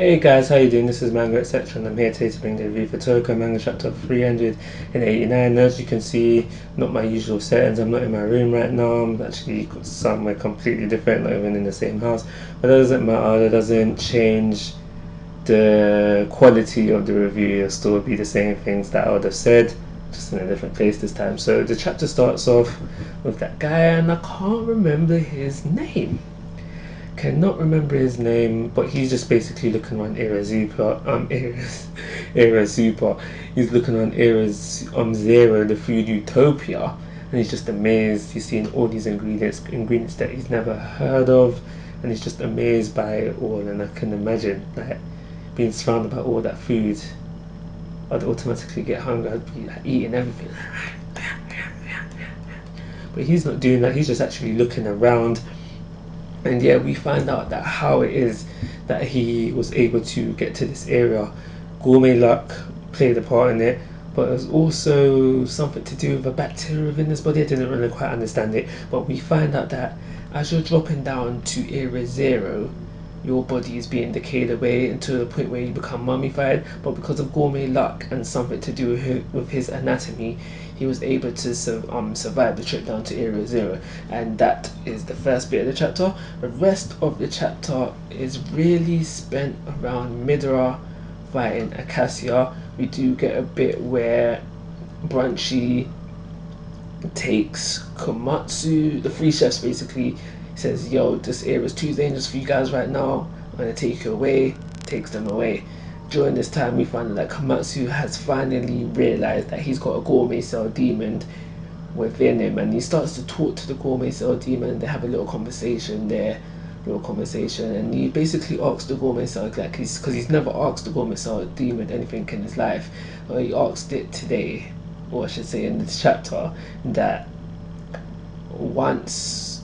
Hey guys, how you doing? This is Manga etc. and I'm here today to bring the review for Toriko Manga chapter 389. As you can see, not my usual settings. I'm not in my room right now. I'm actually somewhere completely different, not even in the same house. But that doesn't matter. That doesn't change the quality of the review. It'll still be the same things that I would have said, just in a different place this time. So the chapter starts off with that guy, and I can't remember his name. Cannot remember his name, but he's just basically looking around Era Super. He's looking around Era Zero, the food utopia, and he's just amazed. He's seeing all these ingredients that he's never heard of, and he's just amazed by it all. And I can imagine that being surrounded by all that food, I'd automatically get hungry. I'd be like, eating everything. But he's not doing that. He's just actually looking around. And yeah, we find out that how it is that he was able to get to this area. Gourmet luck played a part in it, but it was also something to do with a bacteria within his body. I didn't really quite understand it, but we find out that as you're dropping down to Area Zero, your body is being decayed away until the point where you become mummified. But because of gourmet luck and something to do with his anatomy, he was able to survive the trip down to Area Zero. And that is the first bit of the chapter. The rest of the chapter is really spent around Midora fighting Acacia. We do get a bit where Brunchy takes Komatsu, the three chefs basically, says, yo, this area is too dangerous for you guys right now, I'm gonna take you away, takes them away. During this time we find that Komatsu has finally realized that he's got a gourmet cell demon within him, and he starts to talk to the gourmet cell demon. They have a little conversation there, and he basically asks the gourmet cell, like, because he's never asked the gourmet cell demon anything in his life, but he asked it today, or I should say in this chapter, that once,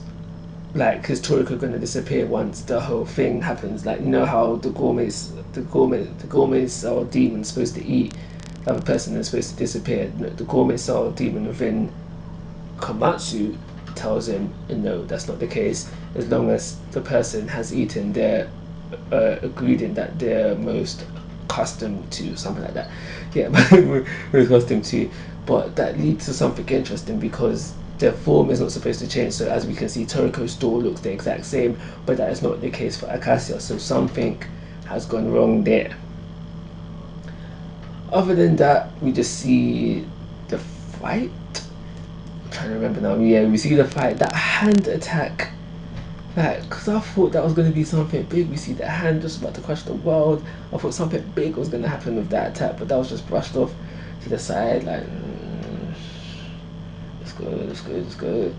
like, is Toriko going to disappear once the whole thing happens? Like, you know how the gourmet cell demon is supposed to eat the other person is supposed to disappear. The gourmet cell demon within Komatsu tells him, no, that's not the case. As long as the person has eaten their ingredient that they're most accustomed to, something like that. Yeah, we're accustomed to. But that leads to something interesting, because their form is not supposed to change. So as we can see, Toriko's door looks the exact same, but that is not the case for Acacia. So something has gone wrong there. Other than that, we just see the fight. I'm trying to remember now. Yeah, we see the fight. That hand attack. Because I thought that was going to be something big. We see the hand just about to crush the world. I thought something big was going to happen with that attack, but that was just brushed off to the side. Like, let's go.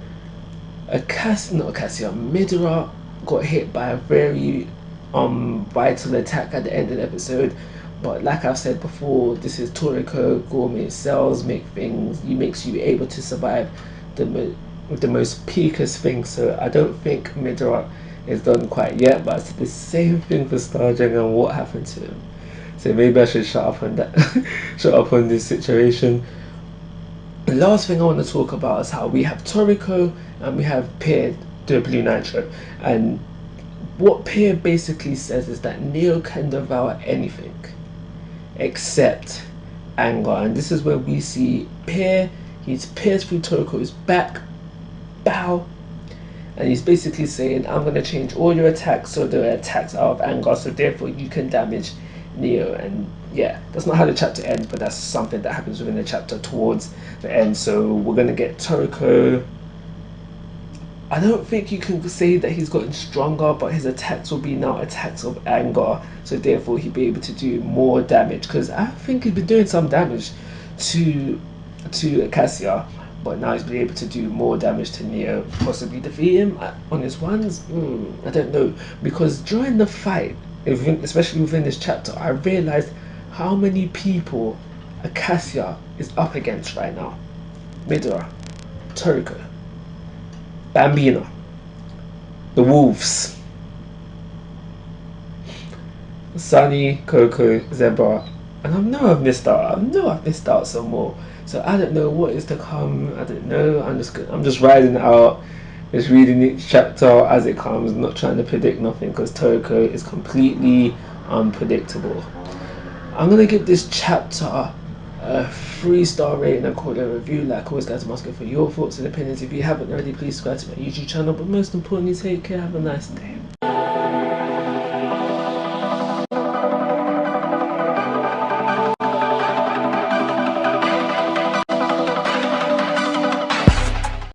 Midora got hit by a very vital attack at the end of the episode. But like I've said before, this is Toriko. Gourmet cells makes you able to survive the most peakest thing. So I don't think Midora is done quite yet, but it's the same thing for Starjung and what happened to him. So maybe I should shut up on that. Shut up on this situation. The last thing I want to talk about is how we have Toriko and we have Peer, the Blue Nitro. And what Peer basically says is that Neo can devour anything except anger. And this is where we see Peer, he's pierced through Toriko's back, bow, and he's basically saying, I'm going to change all your attacks so they're attacks out of anger, so therefore you can damage Neo. And yeah, that's not how the chapter ends, but that's something that happens within the chapter towards the end. So we're gonna get Toriko. I don't think you can say that he's gotten stronger, but his attacks will be now attacks of anger, so therefore he'll be able to do more damage, because I think he's been doing some damage to Acacia, but now he's been able to do more damage to Neo, possibly defeat him on his ones. I don't know, because during the fight, especially within this chapter, I realized how many people Acacia is up against right now. Midora, Toriko, Bambino, the Wolves, Sunny, Coco, Zebra, and I know I've missed out. I know I've missed out some more. So I don't know what is to come. I don't know. I'm just riding it out. Just reading each chapter as it comes, not trying to predict nothing, because Toriko is completely unpredictable. I'm gonna give this chapter a 3-star rating and call it a review. Like always, guys, I'm asking for your thoughts and opinions. If you haven't already, please subscribe to my YouTube channel. But most importantly, take care. Have a nice day.